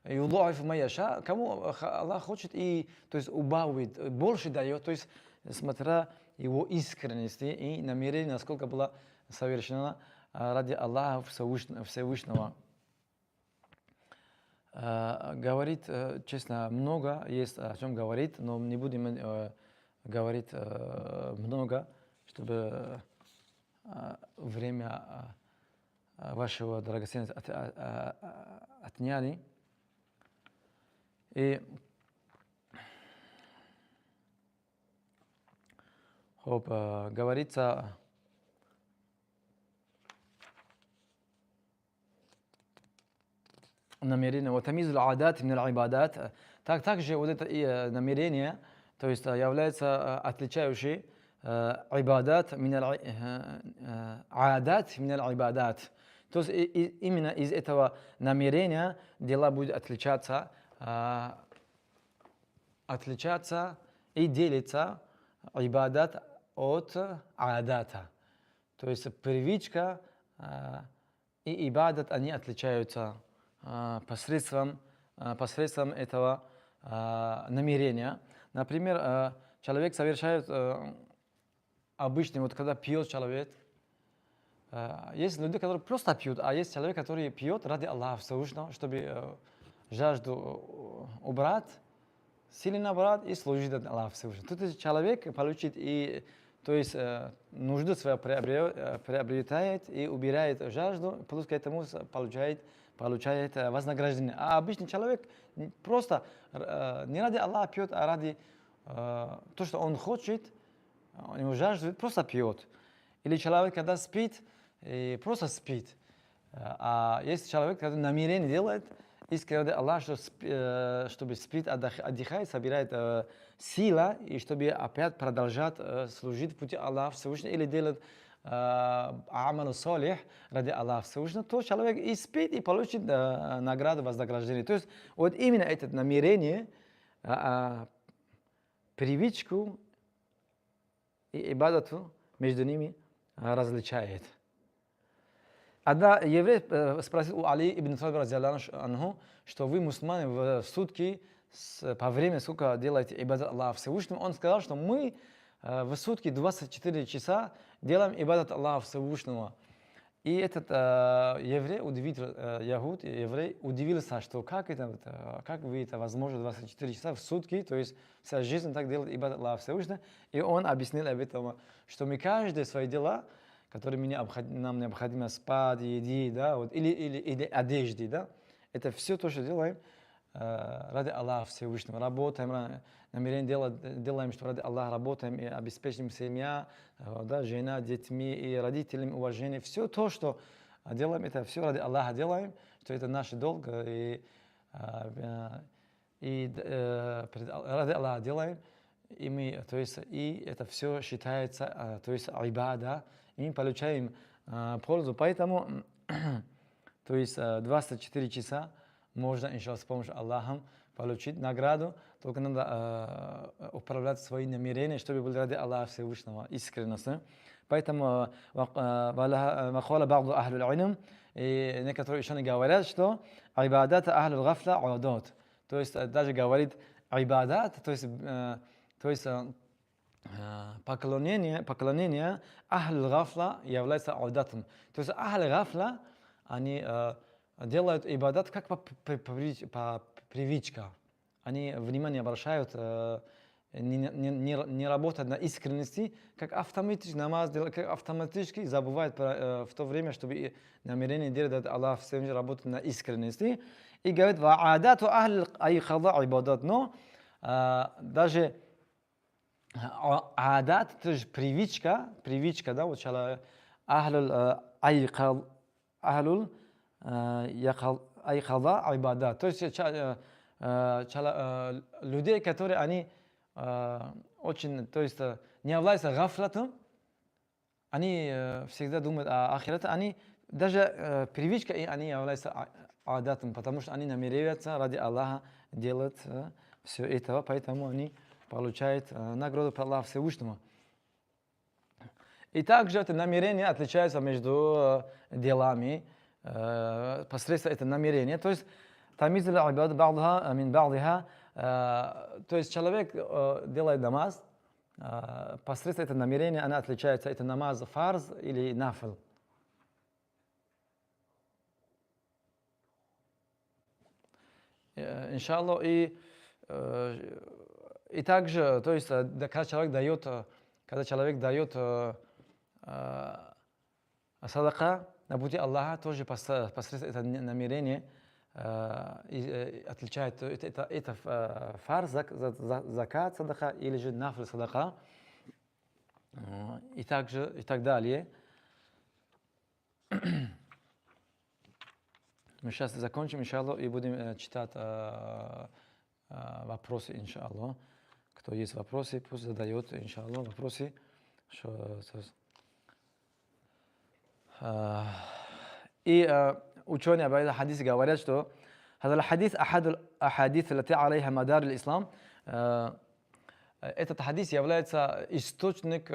Юдоаф маяша, кому Аллах хочет, и то есть убавит, больше дает, то есть смотря его искренности и намерение, насколько была совершена ради Аллаха Всевышнего. Говорит, честно, много есть о чем говорить, но не будем говорить много, чтобы время вашего драгоценного отняли. И говорится, намерение, вот тамизуль адат мин аль-ибадат, также вот это намерение, то есть является отличающей ибадат мин аль-адат мин аль-ибадат. То есть именно из этого намерения дела будут отличаться и делиться ибадат от адата. То есть привычка и ибадат, они отличаются посредством этого намерения. Например, человек совершает обычный, вот когда пьет человек, есть люди, которые просто пьют, а есть человек, который пьет ради Аллаха Всевышнего, чтобы жажду убрать, силы набрать и служить Аллаху Всевышнему. Тут человек получит и, то есть нужду свою приобретает и убирает жажду, плюс к этому получает вознаграждение. А обычный человек просто не ради Аллаха пьет, а ради то, что он хочет, у него жаждет, просто пьет. Или человек, когда спит, просто спит. А есть человек, который намерение делает, искренне ради Аллаха, чтобы спит, отдыхает, собирает сила, и чтобы опять продолжать служить в пути Аллаха Всевышнего или делать амалу солих ради Аллаха Всевышнего, то человек и спит, и получит награду, вознаграждение. То есть вот именно это намерение, привычку и ибадату между ними различает. Одна еврей спросил у Али ибн Талиба разияллаху анху, что вы, мусульмане, в сутки, по времени, сколько делаете ибадат Аллаха Всевышнему. Он сказал, что мы в сутки 24 часа делаем ибадат Аллаха Всевышнего. И этот еврей удивился, что как вы это возможно 24 часа в сутки, то есть вся жизнь так делает ибадат Аллаха Всевышнего. И он объяснил об этом, что мы каждые свои дела, которые нам необходимо спать, еды, да, вот, или одежды, да, это все то, что делаем ради Аллаха Всевышнего. Работаем, намерение делаем, что ради Аллаха работаем и обеспечим семья, да, жена, детьми и родителям уважение. Все то, что делаем, это все ради Аллаха делаем, что это наш долг и ради Аллаха делаем. И мы, то есть, и это все считается, то есть, айбада, и мы получаем пользу. Поэтому, то есть, 24 часа можно, иншаллах, с помощью Аллаха получить награду, только надо управлять свои намерения, чтобы были ради Аллаха Всевышнего, искренность. Поэтому, и некоторые ученые говорят, что айбадат ахлул гафла аудот. То есть, даже говорит айбадат, то есть поклонение ахлул гафла является аудатом. То есть, ахлул гафла, они делают ибадат как по привычке. Они внимание обращают, не работают на искренности, как автоматически намаз делают, как автоматически забывают в то время, чтобы намерение делать Аллах Всевышний работает на искренности. И говорит, ва'адату ахл айхада ибадат. Но даже адат, то есть привычка, да, вот ахлул айхада ибадат. То есть людей, которые они очень, то есть не являются гафлатом, они всегда думают о ахирате, они даже привычка, и они являются адатом, потому что они намереваются ради Аллаха делать все это, поэтому они получают награду по Аллаху Всевышнему. И также это намерение отличается между делами, посредством этого намерения, то есть тамиз аль-ибад ба'дха мин ба'дха, то есть человек делает намаз, посредством этого намерения она отличается, это намаз фарз или нафл. Иншаллах, и также, то есть, когда человек дает садака на пути Аллаха, тоже посредством этого намерения отличает это фарз, закат садака или же нафл садака, и так далее. Мы сейчас закончим, иншаллах, и будем читать вопросы, иншаллах. Кто есть вопросы, пусть задает, иншаллах, вопросы. И ученые об этом хадисе говорят, что هذا الحديث أحد الأحاديث التي عليها مدار الإسلام. Этот хадис является источник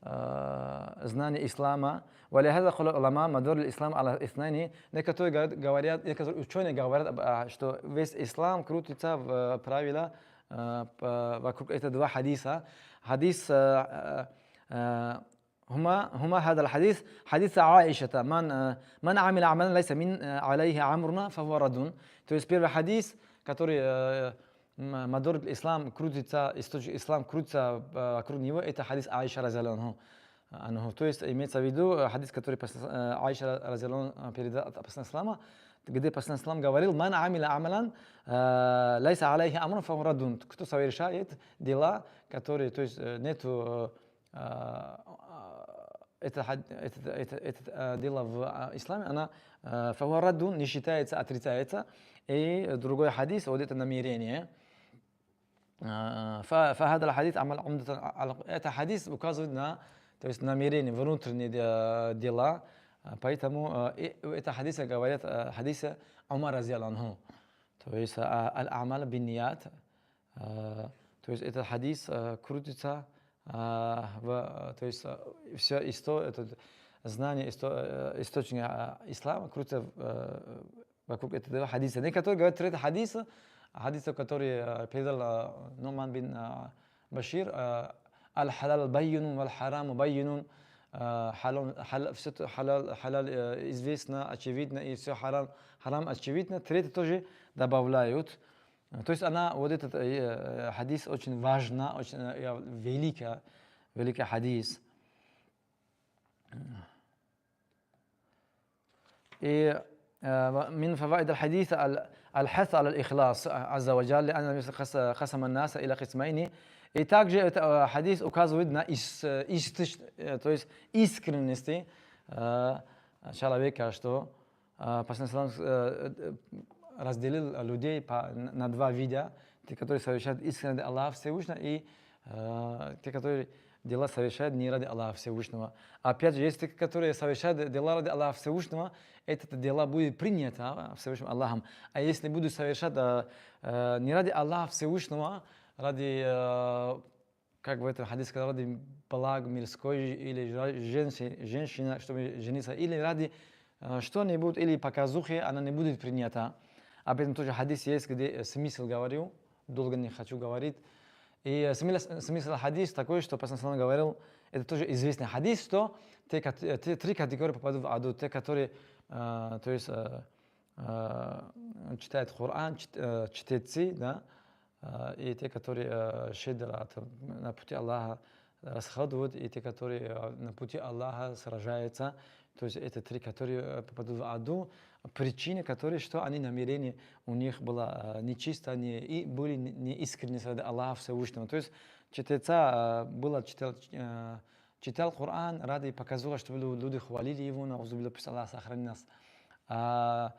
знания ислама. ولهذا قال العلماء مدار الإسلام على اثنين. Некоторые ученые говорят, что весь ислам крутится в правила вокруг этих два хадиса. Хадис هما هذا الحديث حديث عائشة من عمل عملا ليس من عليه أمرنا فهو رد. То есть первый хадис, который мадор ислам крутится, источник ислам крутится вокруг него, это хадис Аиша разиаллаху анху. То есть имеется в виду хадис, который Аиша разиаллаху передал от посланника ислама, где посланник ислам говорил: «Ман амиля амалан лайса алейхи амрун фаху раддун». Кто совершает дела, которые, то есть нету это дело в исламе, она фаху раддун, не считается, отрицается. И другой хадис, вот это намерение. فهذا الحديث عمل عمدة على это хадис указывает на, то есть намерение, внутренние дела. Поэтому это хадисы говорят хадисы Умар разиаллаху. То есть аль-амал бин-ният. То есть этот хадис крутится то есть все это знание, источник ислама крутится вокруг этого хадиса. Некоторые говорят третий хадис, который передал Нуман бин Башир: аль-халал байюнун валь-хараму байюнун. Все халал известно, очевидно, и все харам очевидно. Третий тоже добавляют. То есть вот этот хадис очень важный, очень великий хадис. И من فوائد الحديث الحث على الإخلاص عز وجل لأن قسم الناس إلى قسمين. И также этот хадис указывает на то есть искренности человека, что посланник разделил людей на два вида: те, которые совершают искренне Аллаха Всевышнего, и те, которые дела совершают не ради Аллаха Всевышнего. Опять же, есть те, которые совершают дела ради Аллаха Всевышнего, это дела будет принято Всевышним Аллахом. А если будут совершать не ради Аллаха Всевышнего, ради, как в этом хадисе сказал, ради благ мирской или женщина, чтобы жениться, или ради что-нибудь, или показухи, она не будет принята. Об этом тоже хадис есть, где смысл говорил, долго не хочу говорить. И смысл хадис такой, что посланник говорил, это тоже известный хадис, что те три категории попадут в аду: те, которые то есть читают Коран, чтецы, да, и те, которые щедро на пути Аллаха расходуют, и те, которые на пути Аллаха сражаются. То есть это три, которые попадут в аду. Причина, которой, что они намерение у них было нечисто, и были неискренни ради Аллаха Всевышнего. То есть чтеца читал Коран ради показуха, чтобы люди хвалили его, наузубилля, пусть Аллах сохранит нас. А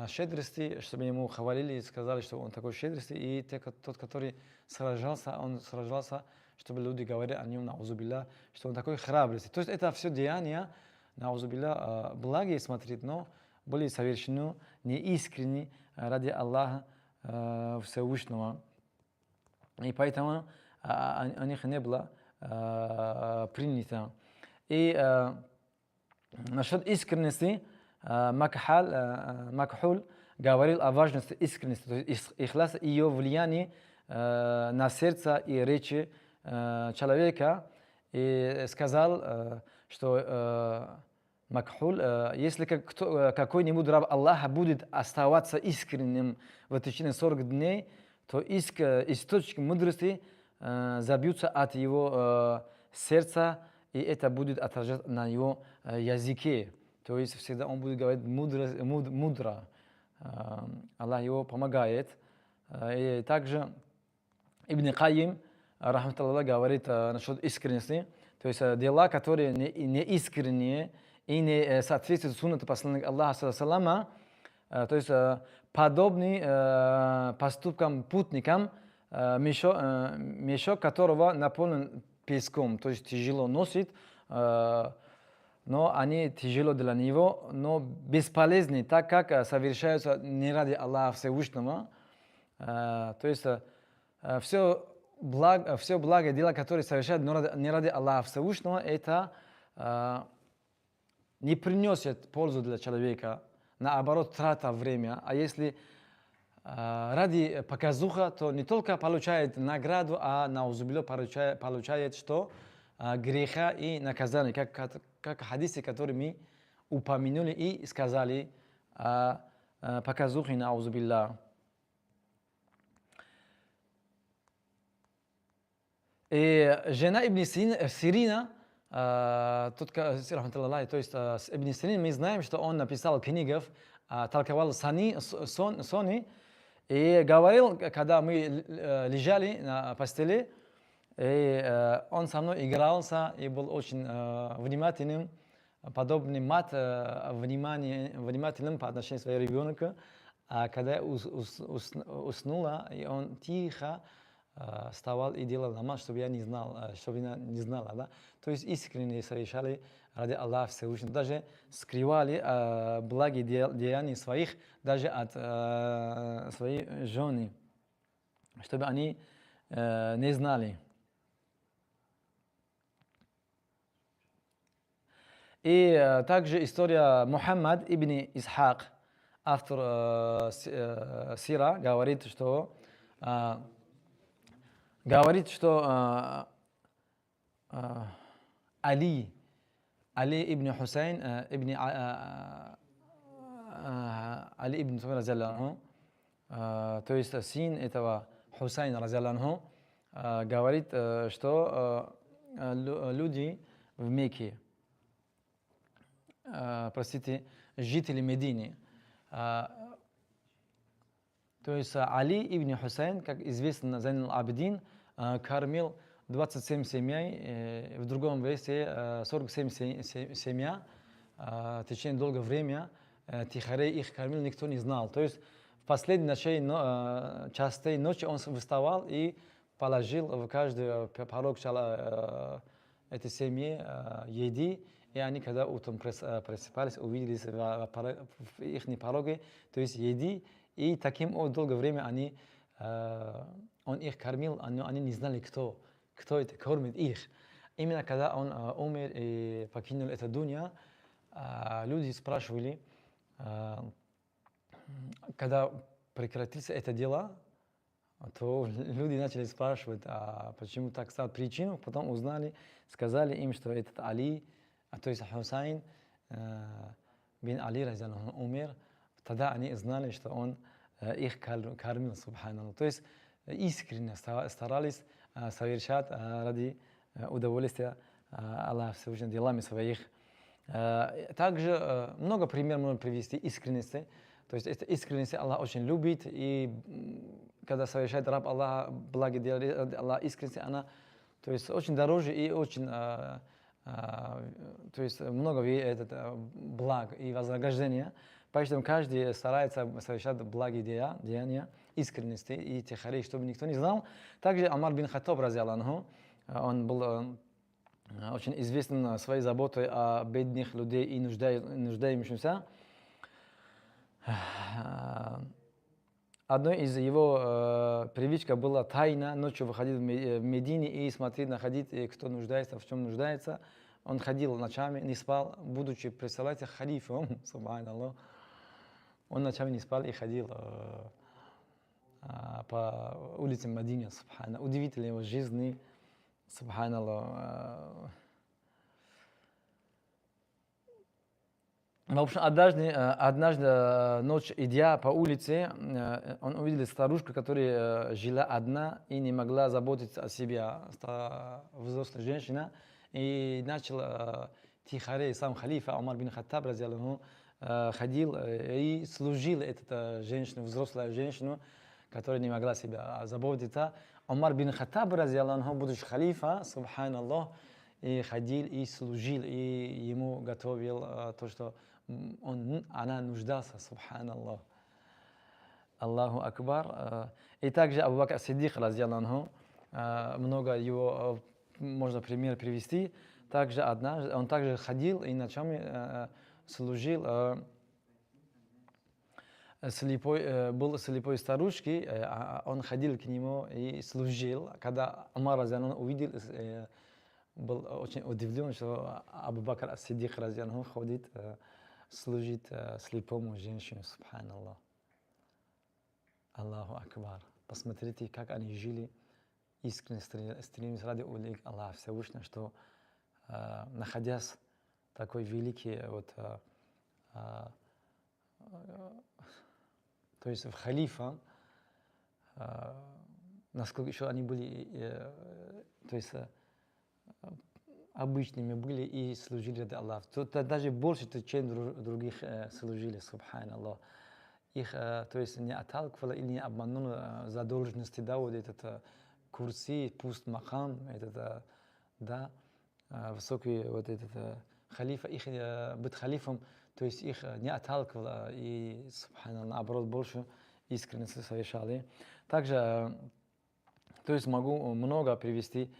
щедрости, чтобы ему хвалили и сказали, что он такой щедрости, и тот, который сражался, он сражался, чтобы люди говорили о нем, наузубилля, что он такой храбрости. То есть это все деяния, наузубилля, благие смотреть, но были совершены неискренне ради Аллаха Всевышнего. И поэтому о них не было принято. И насчет искренности Макхуль говорил о важности искренности, то есть ихласа и ее влияние на сердце и речи человека и сказал, что Макхуль, если какой-нибудь раб Аллаха будет оставаться искренним в течение 40 дней, то источник мудрости забьются от его сердца, и это будет отражаться на его языке. То есть всегда он будет говорить мудро. Аллах его помогает. И также Ибн Кайим, рахматуллах, говорит насчет искренности. То есть дела, которые не искренние и не соответствуют суннату посланника Аллаха, саллама, то есть подобны поступкам путникам, мешок которого наполнен песком, то есть тяжело носит, но они тяжело для него, но бесполезны, так как совершаются не ради Аллаха Всевышнего. То есть все благое дело, которое совершают не ради Аллаха Всевышнего, это не приносит пользу для человека, наоборот, трата время. А если ради показуха, то не только получает награду, а наузубило получает что? Греха и наказание, как хадисы, которые мы упомянули и сказали о показухе наузубилля. И жена Ибн Сирина, то есть Ибн Сирин, мы знаем, что он написал книгу, толковал соны, и говорил, когда мы лежали на постели, и он со мной игрался и был очень внимательным, подобным внимательным по отношению к своему ребенку. А когда я уснула, и он тихо вставал и делал намаз, чтобы я не знал, чтобы я не знала, да? То есть искренне совершали ради Аллаха Всевышнего, даже скрывали благие деяния своих, даже от своей жены, чтобы они не знали. И также история Мухаммад ибн Исхак, автор Сира, говорит, что Али ибн Хусейн, Али ибн Хусейн, разиаллаху анху, то есть сын этого Хусейна, разиаллаху анху, говорит, что люди в Мекке, жители Медины, то есть Али ибн Хусейн, как известно, Зайн аль-Абидин, кормил 27 семей, в другом версии 47 семей, в течение долгого времени тихорей их кормил, никто не знал. То есть в последней части ночи он вставал и положил в каждый порог этой семьи еды, и они, когда утром просыпались, увидели в их пороге, то есть еды, и таким долгое время он их кормил, они не знали, кто это кормит их. Именно когда он умер и покинул эту дунью, люди спрашивали, когда прекратится это дело, то люди начали спрашивать, почему так стало причину, потом узнали, сказали им, что этот Али, то есть Хусейн бин Али, разиаллаху, умер. Тогда они знали, что он их кормил, субханаллах. То есть искренне старались совершать ради удовольствия Аллаха Всевышнего делами своих. Также много примеров можно привести искренности. То есть эта искренность Аллах очень любит, и когда совершает раб Аллаха благодеяние, Аллах искренность, она, то есть очень дороже и очень, то есть много благ и вознаграждения. Поэтому каждый старается совершать благие деяния, искренности и тихорей, чтобы никто не знал. Также Амар бин Хаттаб, разиаллаху анху, он был очень известен своей заботой о бедных людей и нуждающихся. Одной из его привычек была тайно ночью выходить в Медине и смотреть, находить, кто нуждается, в чем нуждается. Он ходил ночами, не спал, будучи, представляете, халифом, субханаллах. Он ночами не спал и ходил по улицам Медины, субханаллах. Удивительная его жизнь. Субханаллах. В общем, однажды ночь, идя по улице, он увидел старушку, которая жила одна и не могла заботиться о себе, взрослая женщина, и начал Тихарей, сам халифа Умар бин Хаттаб, ходил и служил эту женщину, взрослую женщину, которая не могла себя заботиться. Умар бин Хаттаб, будучи халифа, субханаллах, и ходил и служил, и ему готовил то, что она нуждался, субханаллах. Аллаху Акбар. И также Абу Бакр Сиддик, много его можно пример привести. Также однажды он также ходил и ночами служил был слепой старушки, он ходил к нему и служил. Когда Умар увидел, был очень удивлен, что Абу Бакр Сиддик ходит, служит слепому женщине, субханаллах. Аллаху Акбар. Посмотрите, как они жили, искренне стремились ради улик Аллаха Всевышнего, что находясь такой великий, то есть в халифа, насколько еще они были, то есть обычными были и служили ради Аллаха. Даже больше, чем других служили, субханаллах. Их, то есть не отталкивало или не обмануло задолженности, да, вот этот курси, пуст макам, этот, да, высокий вот этот халифа, их быть халифом, то есть их не отталкивало и, субханаллах, наоборот, больше искренности совершали. Также, то есть могу много привести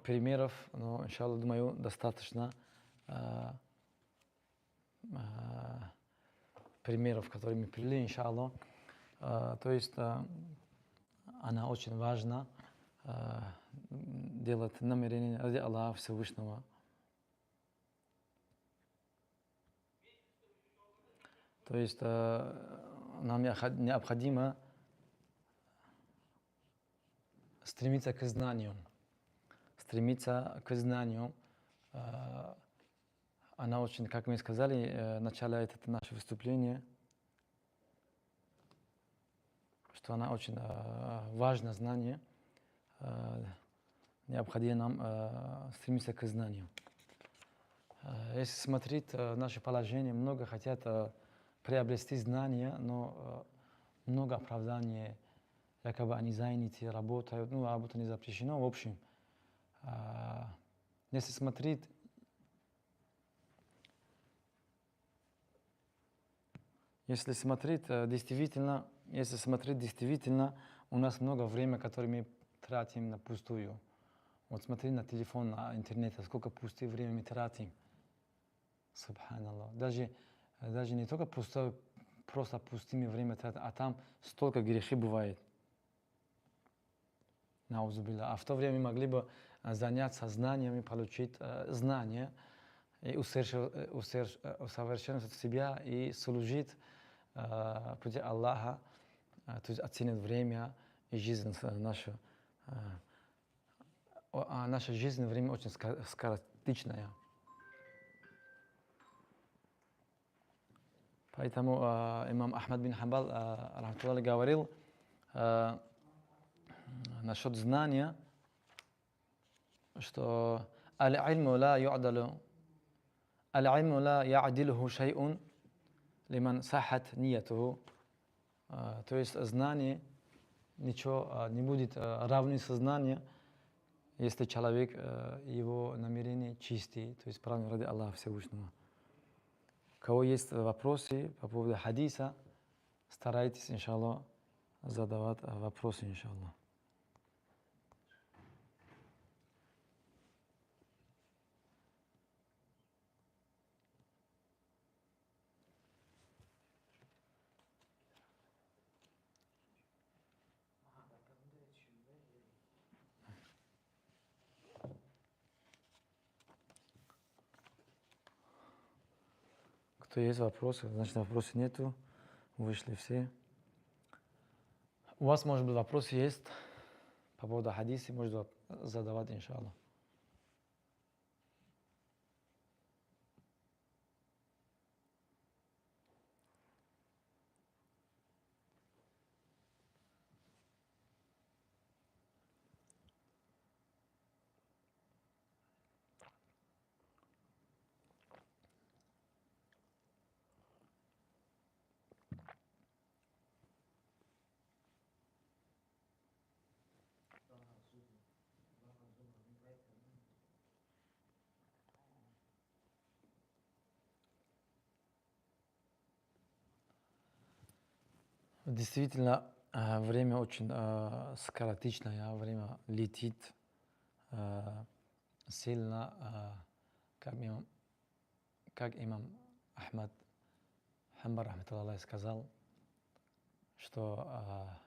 примеров, но, иншаллах, думаю, достаточно примеров, которые мы привели, иншаллах. То есть она очень важна делать намерение ради Аллаха Всевышнего. То есть нам необходимо стремиться к знанию. Стремиться к знанию. Она очень, как мы сказали, начало это наше выступление, что она очень важно знание. Необходимо нам стремиться к знанию. Если смотреть наше положение, много хотят приобрести знания, но много оправданий, якобы они заняты, работают, ну, работа не запрещена. В общем, если смотреть, действительно, у нас много времени, которое мы тратим на пустую. Вот смотри на телефон, на интернет, сколько пустое время мы тратим. Субханаллах. Даже не только просто пустыми время тратим, а там столько грехи бывает. Наузубилля. А в то время мы могли бы заняться знаниями, получить знания и усовершенствовать себя и служить пути Аллаха, то есть оценить время и жизнь нашу. А наша жизнь, время очень скоротечное. Поэтому имам Ахмад бин Хамбал говорил насчет знания, что аль-ильму ла я'дилуху шай'ун лиман сахат ниятуху. То есть знание ничего не будет равным сознанию, если человек, его намерение чистый, то есть правильно ради Аллаха Всевышнего. У кого есть вопросы по поводу хадиса, старайтесь, иншаллах, задавать вопросы, иншаллах. Кто есть вопросы? Значит, вопросов нету. Вышли все. У вас, может быть, вопросы есть? по поводу хадиса можно задавать, иншаллах. Действительно, время очень скоротечное, время летит сильно, как имам Ахмад Хамбар рахматуллахи сказал, что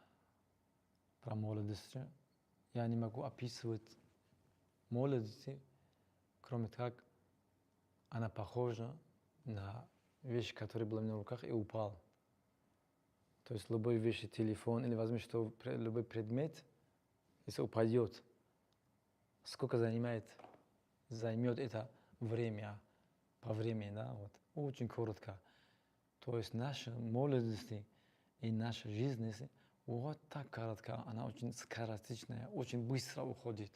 про молодость я не могу описывать молодость, кроме как она похожа на вещь, которая была у меня в руках и упал. То есть любой вещь, телефон или возьми что, любой предмет, если упадет, сколько займет это время, по времени, да, вот, очень коротко. То есть наша молодость и наша жизнь вот так коротка, она очень скоротечная, очень быстро уходит.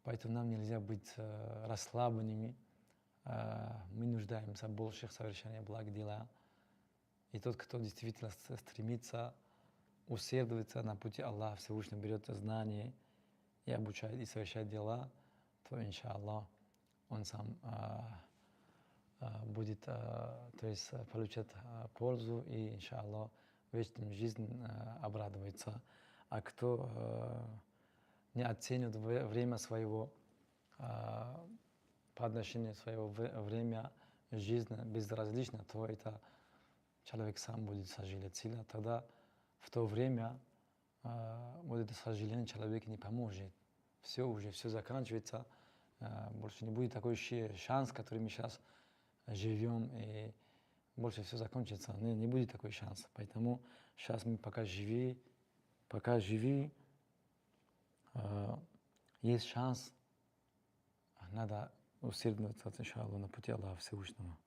Поэтому нам нельзя быть расслабленными. Мы нуждаемся в больших совершениях благ дела. И тот, кто действительно стремится усердоваться на пути Аллаха Всевышнего, берет знания и обучает и совершает дела, то, иншаллах, он сам будет, то есть получит пользу и, иншаллах, в вечную жизнь обрадуется. А кто не оценит время своего, по отношению своего время жизни безразлично, то это человек сам будет сожалеть сильно. Тогда в то время вот это сожаление человеку не поможет. Все уже, все заканчивается. Больше не будет такой шанс, который мы сейчас живем, и больше все закончится. Не будет такой шанс. Поэтому сейчас мы пока живи, есть шанс, надо усердствовать, иншаллах, на пути Аллаха Всевышнего.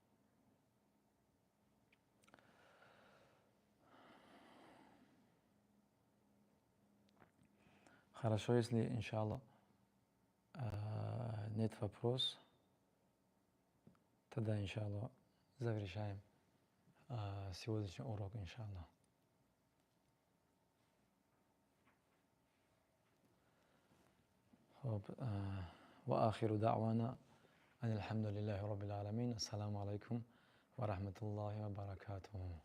Хорошо, если, иншаллах, нет вопросов, тогда, иншаллах, завершаем сегодняшний урок, иншаллах. وآخر دعوانا أن الحمد لله رب العالمين. السلام عليكم ورحمة الله وبركاته.